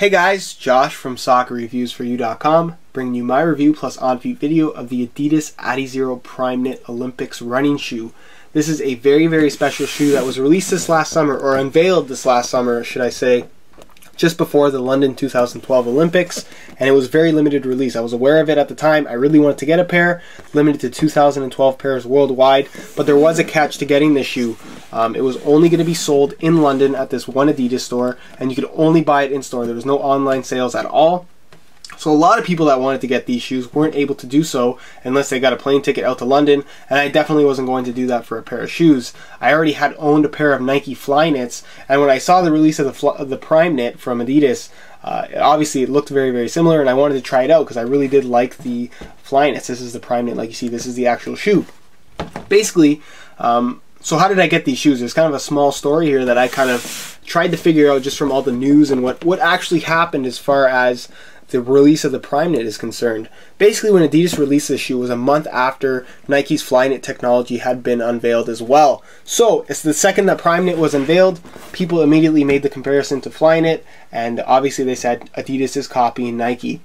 Hey guys, Josh from SoccerReviewsForYou.com, bringing you my review plus on-feet video of the Adidas adizero PrimeKnit Olympics running shoe. This is a very special shoe that was released this last summer, or unveiled this last summer, should I say, just before the London 2012 Olympics, and it was very limited release. I was aware of it at the time. I really wanted to get a pair, limited to 2012 pairs worldwide, but there was a catch to getting this shoe. It was only going to be sold in London at this one Adidas store, and you could only buy it in store. There was no online sales at all. So a lot of people that wanted to get these shoes weren't able to do so unless they got a plane ticket out to London, and I definitely wasn't going to do that for a pair of shoes. I already had owned a pair of Nike Flyknits, and when I saw the release of the PrimeKnit from Adidas, obviously it looked very similar, and I wanted to try it out because I really did like the Flyknits. This is the PrimeKnit, like you see, this is the actual shoe. Basically, so how did I get these shoes? There's kind of a small story here that I kind of tried to figure out just from all the news and what actually happened as far as the release of the PrimeKnit is concerned. Basically, when Adidas released this shoe, it was a month after Nike's Flyknit technology had been unveiled as well. So it's the second that PrimeKnit was unveiled, people immediately made the comparison to Flyknit, and obviously they said Adidas is copying Nike.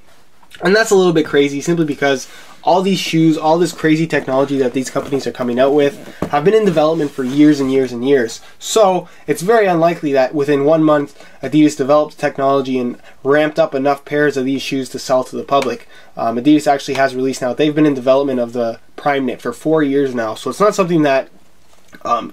And that's a little bit crazy, simply because all these shoes, all this crazy technology that these companies are coming out with have been in development for years and years. So it's very unlikely that within 1 month Adidas developed technology and ramped up enough pairs of these shoes to sell to the public. Adidas actually has released now, they've been in development of the PrimeKnit for 4 years now. So it's not something that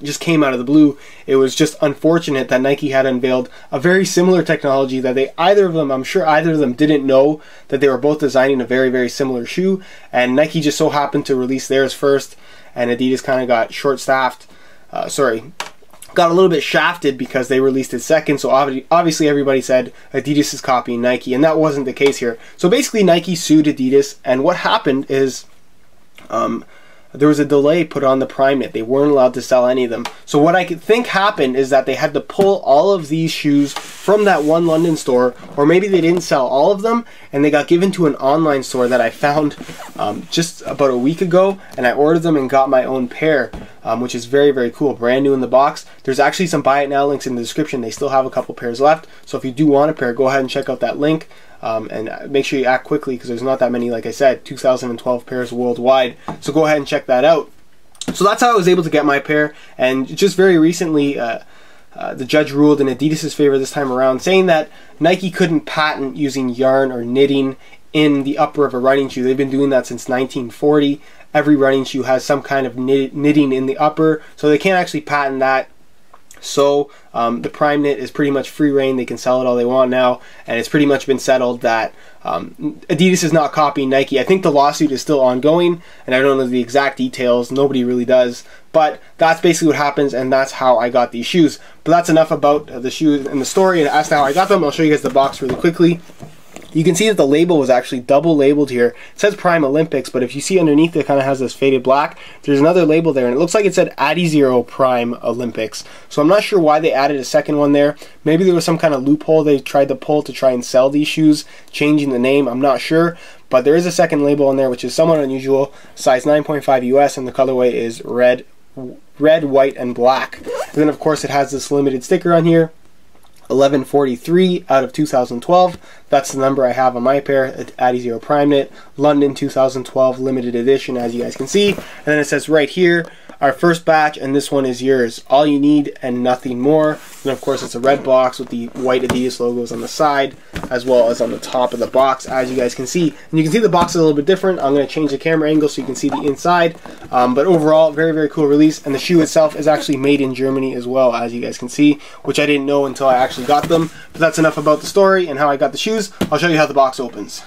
just came out of the blue. It was just unfortunate that Nike had unveiled a very similar technology that I'm sure either of them didn't know that they were both designing a very similar shoe, and Nike just so happened to release theirs first, and Adidas kind of got got a little bit shafted because they released it second. So obviously everybody said Adidas is copying Nike, and that wasn't the case here. So basically Nike sued Adidas, and what happened is there was a delay put on the PrimeKnit. They weren't allowed to sell any of them. So what I could think happened is that they had to pull all of these shoes from that one London store, or maybe they didn't sell all of them and they got given to an online store that I found just about a week ago, and I ordered them and got my own pair, which is very cool, brand new in the box. There's actually some buy it now links in the description. They still have a couple pairs left, so if you do want a pair, go ahead and check out that link. And make sure you act quickly because there's not that many, like I said, 2012 pairs worldwide. So go ahead and check that out. So that's how I was able to get my pair, and just very recently the judge ruled in Adidas's favor this time around, saying that Nike couldn't patent using yarn or knitting in the upper of a running shoe. They've been doing that since 1940. Every running shoe has some kind of knitting in the upper, so they can't actually patent that. So the PrimeKnit is pretty much free reign. They can sell it all they want now, and it's pretty much been settled that Adidas is not copying Nike. I think the lawsuit is still ongoing, and I don't know the exact details. Nobody really does, but that's basically what happens, and that's how I got these shoes. But that's enough about the shoes and the story, and as to how I got them, I'll show you guys the box really quickly. You can see that the label was actually double labeled here. It says Prime Olympics, but if you see underneath, it kind of has this faded black. There's another label there, and it looks like it said adizero Prime Olympics. So I'm not sure why they added a second one there. Maybe there was some kind of loophole they tried to pull to try and sell these shoes, changing the name. I'm not sure, but there is a second label on there, which is somewhat unusual. Size 9.5 US, and the colorway is red, white, and black. And then, of course, it has this limited sticker on here. 1143 out of 2012. That's the number I have on my pair, adizero PrimeKnit, London 2012 limited edition, as you guys can see. And then it says right here, our first batch, and this one is yours. All you need and nothing more. And of course, it's a red box with the white Adidas logos on the side, as well as on the top of the box, as you guys can see. And you can see the box is a little bit different. I'm going to change the camera angle so you can see the inside. But overall, very cool release. And the shoe itself is actually made in Germany as well, as you guys can see, which I didn't know until I actually got them. But that's enough about the story and how I got the shoes. I'll show you how the box opens.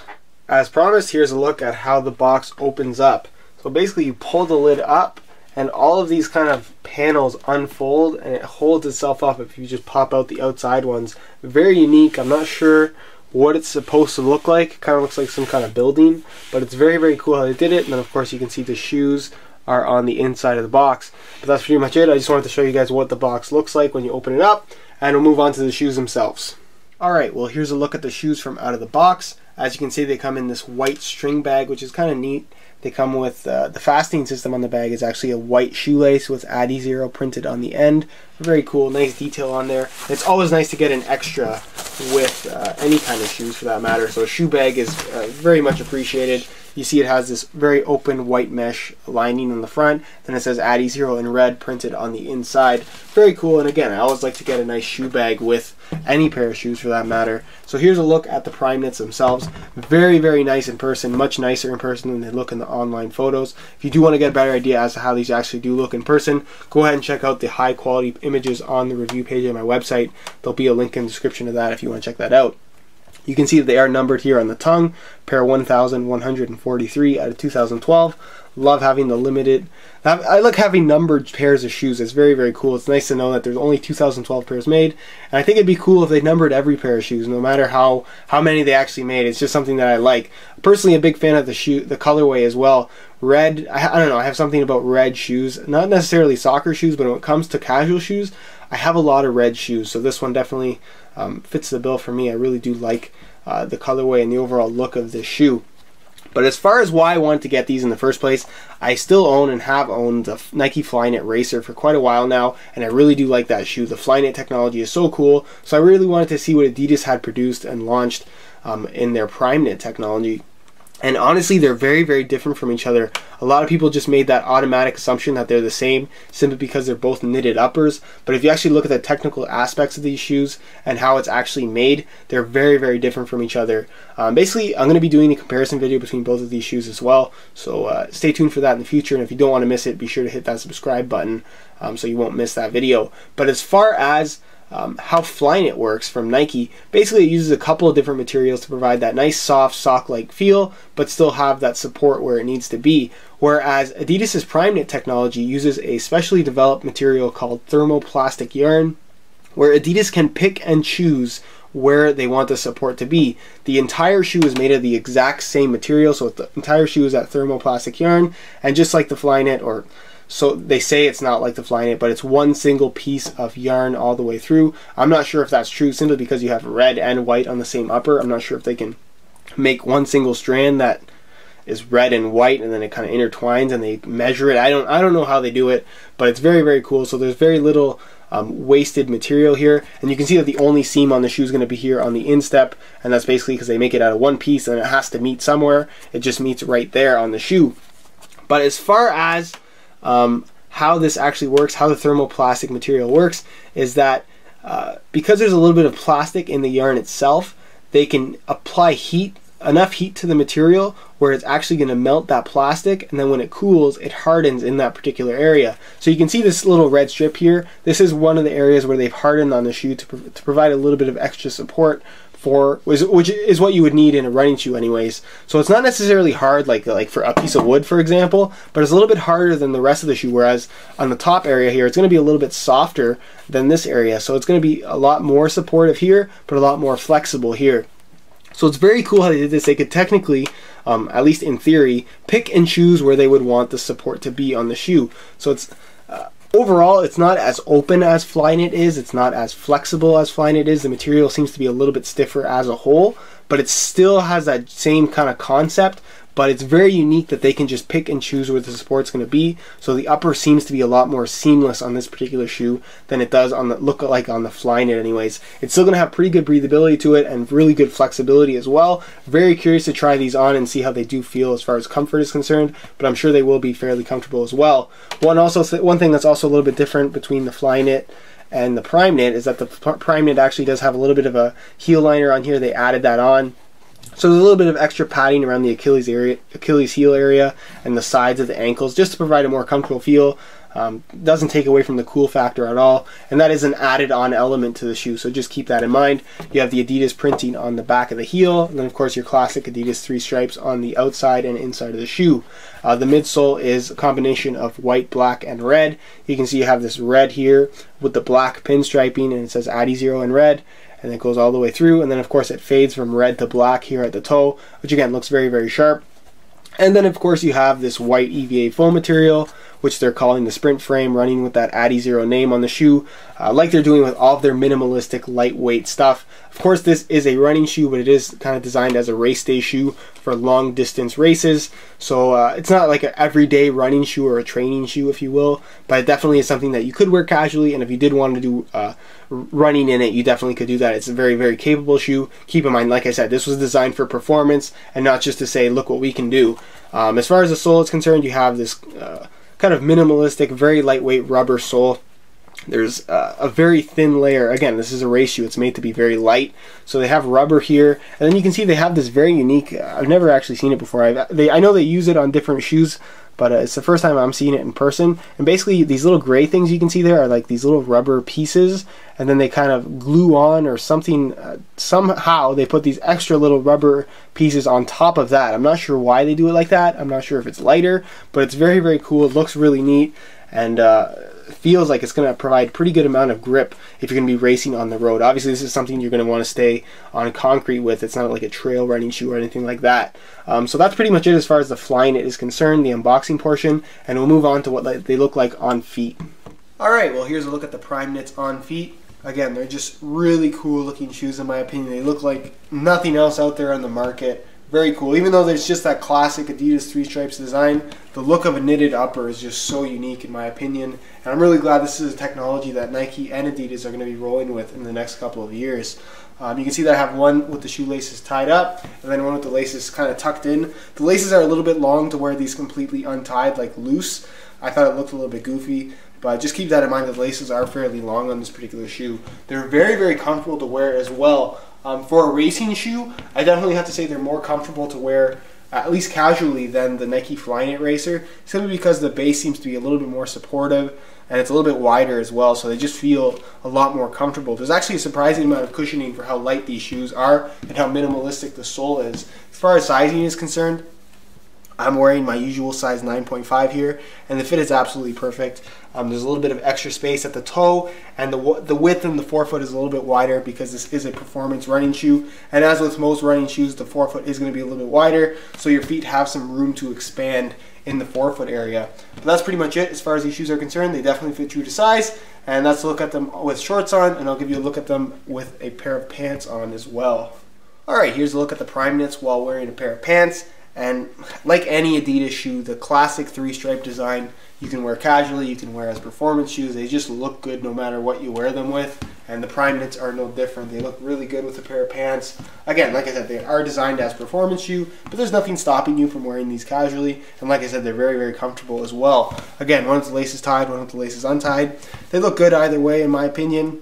As promised, here's a look at how the box opens up. So basically, you pull the lid up, and all of these kind of panels unfold, and it holds itself up if you just pop out the outside ones. Very unique. I'm not sure what it's supposed to look like. It kind of looks like some kind of building, but it's very cool how they did it. And then of course you can see the shoes are on the inside of the box. But that's pretty much it. I just wanted to show you guys what the box looks like when you open it up, and we'll move on to the shoes themselves. Alright, well, here's a look at the shoes from out of the box. As you can see, they come in this white string bag, which is kind of neat. They come with the fastening system on the bag is actually a white shoelace with Adizero printed on the end. Very cool, nice detail on there. It's always nice to get an extra with any kind of shoes for that matter. So a shoe bag is very much appreciated. You see it has this very open white mesh lining on the front. Then it says Adizero in red printed on the inside. Very cool, and again, I always like to get a nice shoe bag with any pair of shoes for that matter. So here's a look at the PrimeKnits themselves. Very, very nice in person, much nicer in person than they look in the online photos. If you do want to get a better idea as to how these actually do look in person, go ahead and check out the high quality images on the review page of my website. There'll be a link in the description of that if you want to check that out. You can see that they are numbered here on the tongue, pair 1143 out of 2012. Love having the limited, I like having numbered pairs of shoes. It's very, very cool. It's nice to know that there's only 2012 pairs made, and I think it'd be cool if they numbered every pair of shoes, no matter how many they actually made. It's just something that I like. Personally, a big fan of the colorway as well. Red, I don't know, I have something about red shoes, not necessarily soccer shoes, but when it comes to casual shoes, I have a lot of red shoes, so this one definitely fits the bill for me. I really do like the colorway and the overall look of this shoe. But as far as why I wanted to get these in the first place, I still own and have owned the Nike Flyknit Racer for quite a while now, and I really do like that shoe. The Flyknit technology is so cool, so I really wanted to see what Adidas had produced and launched in their PrimeKnit technology. And honestly, they're very, very different from each other. A lot of people just made that automatic assumption that they're the same simply because they're both knitted uppers. But if you actually look at the technical aspects of these shoes and how it's actually made, they're very, very different from each other. Basically, I'm going to be doing a comparison video between both of these shoes as well. So stay tuned for that in the future. And if you don't want to miss it, be sure to hit that subscribe button so you won't miss that video. But as far as how Flyknit works from Nike, basically it uses a couple of different materials to provide that nice soft sock-like feel, but still have that support where it needs to be. Whereas Adidas's PrimeKnit technology uses a specially developed material called thermoplastic yarn, where Adidas can pick and choose where they want the support to be. The entire shoe is made of the exact same material, so the entire shoe is that thermoplastic yarn, and just like the Flyknit, or so they say, it's not like the Flyknit, but it's one single piece of yarn all the way through. I'm not sure if that's true simply because you have red and white on the same upper. I'm not sure if they can make one single strand that is red and white and then it kind of intertwines and they measure it. I don't know how they do it, but it's very, very cool. So there's very little wasted material here, and you can see that the only seam on the shoe is going to be here on the instep, and that's basically because they make it out of one piece and it has to meet somewhere. It just meets right there on the shoe. But as far as how this actually works, how the thermoplastic material works, is that because there's a little bit of plastic in the yarn itself, they can apply heat, enough heat to the material where it's actually going to melt that plastic, and then when it cools, it hardens in that particular area. So you can see this little red strip here. This is one of the areas where they've hardened on the shoe to provide a little bit of extra support for, which is what you would need in a running shoe anyways. So it's not necessarily hard like for a piece of wood, for example, but it's a little bit harder than the rest of the shoe, whereas on the top area here, it's going to be a little bit softer than this area. So it's going to be a lot more supportive here, but a lot more flexible here. So it's very cool how they did this. They could technically, at least in theory, pick and choose where they would want the support to be on the shoe. So it's overall, it's not as open as Flyknit is. It's not as flexible as Flyknit is. The material seems to be a little bit stiffer as a whole, but it still has that same kind of concept. But it's very unique that they can just pick and choose where the support's going to be. So the upper seems to be a lot more seamless on this particular shoe than it does on the look like on the Flyknit anyways. It's still going to have pretty good breathability to it and really good flexibility as well. Very curious to try these on and see how they do feel as far as comfort is concerned, but I'm sure they will be fairly comfortable as well. One thing that's also a little bit different between the Flyknit and the PrimeKnit is that the PrimeKnit actually does have a little bit of a heel liner on here. They added that on. So there's a little bit of extra padding around the Achilles heel area and the sides of the ankles just to provide a more comfortable feel. Doesn't take away from the cool factor at all, and that is an added on element to the shoe, so just keep that in mind. You have the Adidas printing on the back of the heel, and then of course your classic Adidas 3 stripes on the outside and inside of the shoe. The midsole is a combination of white, black, and red. You can see you have this red here with the black pinstriping, and it says Adizero in red, and it goes all the way through, and then of course it fades from red to black here at the toe, which again looks very, very sharp. And then of course you have this white EVA foam material which they're calling the Sprint frame, running with that Adizero name on the shoe, like they're doing with all of their minimalistic, lightweight stuff. Of course, this is a running shoe, but it is kind of designed as a race day shoe for long distance races. So it's not like an everyday running shoe or a training shoe, if you will, but it definitely is something that you could wear casually, and if you did want to do running in it, you definitely could do that. It's a very, very capable shoe. Keep in mind, like I said, this was designed for performance and not just to say, look what we can do. As far as the sole is concerned, you have this kind of minimalistic, very lightweight rubber sole. There's a very thin layer. Again, this is a race shoe. It's made to be very light. So they have rubber here, and then you can see they have this very unique, I've never actually seen it before. I know they use it on different shoes, but it's the first time I'm seeing it in person. And basically these little gray things you can see there are like these little rubber pieces, and then they kind of glue on or something. Somehow they put these extra little rubber pieces on top of that. I'm not sure why they do it like that. I'm not sure if it's lighter, but it's very, very cool. It looks really neat, and feels like it's going to provide pretty good amount of grip if you're going to be racing on the road. Obviously, this is something you're going to want to stay on concrete with. It's not like a trail running shoe or anything like that. So that's pretty much it as far as the Flyknit is concerned, the unboxing portion, and we'll move on to what they look like on feet. Alright, well, here's a look at the PrimeKnits on feet. Again, they're just really cool looking shoes in my opinion. They look like nothing else out there on the market. Very cool. Even though there's just that classic Adidas 3 stripes design, the look of a knitted upper is just so unique in my opinion. And I'm really glad this is a technology that Nike and Adidas are going to be rolling with in the next couple of years. You can see that I have one with the shoelaces tied up, and then one with the laces kind of tucked in. The laces are a little bit long to wear these completely untied, like loose. I thought it looked a little bit goofy, but just keep that in mind that the laces are fairly long on this particular shoe. They're very, very comfortable to wear as well. For a racing shoe, I definitely have to say they're more comfortable to wear, at least casually, than the Nike Flyknit Racer, simply because the base seems to be a little bit more supportive, and it's a little bit wider as well, so they just feel a lot more comfortable. There's actually a surprising amount of cushioning for how light these shoes are and how minimalistic the sole is. As far as sizing is concerned, I'm wearing my usual size 9.5 here, and the fit is absolutely perfect. There's a little bit of extra space at the toe, and the width in the forefoot is a little bit wider because this is a performance running shoe. And as with most running shoes, the forefoot is going to be a little bit wider, so your feet have some room to expand in the forefoot area. But that's pretty much it as far as these shoes are concerned. They definitely fit true to size, and let's look at them with shorts on, and I'll give you a look at them with a pair of pants on as well. Alright, here's a look at the PrimeKnits while wearing a pair of pants. And like any Adidas shoe, the classic 3-stripe design, you can wear casually, you can wear as performance shoes. They just look good no matter what you wear them with, and the PrimeKnits are no different. They look really good with a pair of pants. Again, like I said, they are designed as performance shoe, but there's nothing stopping you from wearing these casually, and like I said, they're very, very comfortable as well. Again, one with the laces tied, one with the laces untied. They look good either way in my opinion,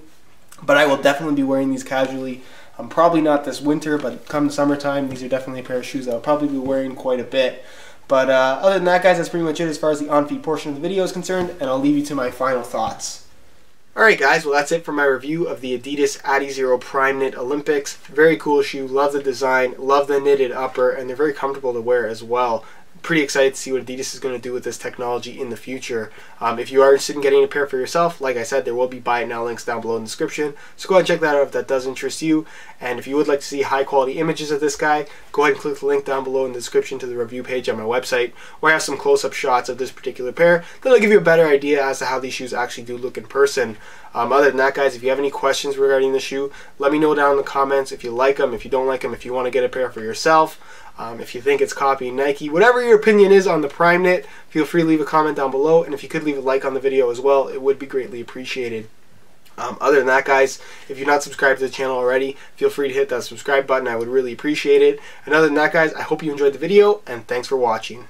but I will definitely be wearing these casually. Probably not this winter, but come summertime, these are definitely a pair of shoes that I'll probably be wearing quite a bit. But other than that, guys, that's pretty much it as far as the on-feet portion of the video is concerned, and I'll leave you to my final thoughts. Alright guys, well that's it for my review of the Adidas Adizero PrimeKnit Olympics. Very cool shoe, love the design, love the knitted upper, and they're very comfortable to wear as well. Pretty excited to see what Adidas is going to do with this technology in the future. If you are interested in getting a pair for yourself, like I said, there will be buy it now links down below in the description. So go ahead and check that out if that does interest you. And if you would like to see high quality images of this guy, go ahead and click the link down below in the description to the review page on my website, where I have some close-up shots of this particular pair that'll give you a better idea as to how these shoes actually do look in person. Other than that, guys, if you have any questions regarding the shoe, let me know down in the comments if you like them, if you don't like them, if you want to get a pair for yourself. If you think it's copying Nike, whatever your opinion is on the PrimeKnit, feel free to leave a comment down below, and if you could leave a like on the video as well, it would be greatly appreciated. Other than that, guys, if you're not subscribed to the channel already, feel free to hit that subscribe button. I would really appreciate it. And other than that, guys, I hope you enjoyed the video, and thanks for watching.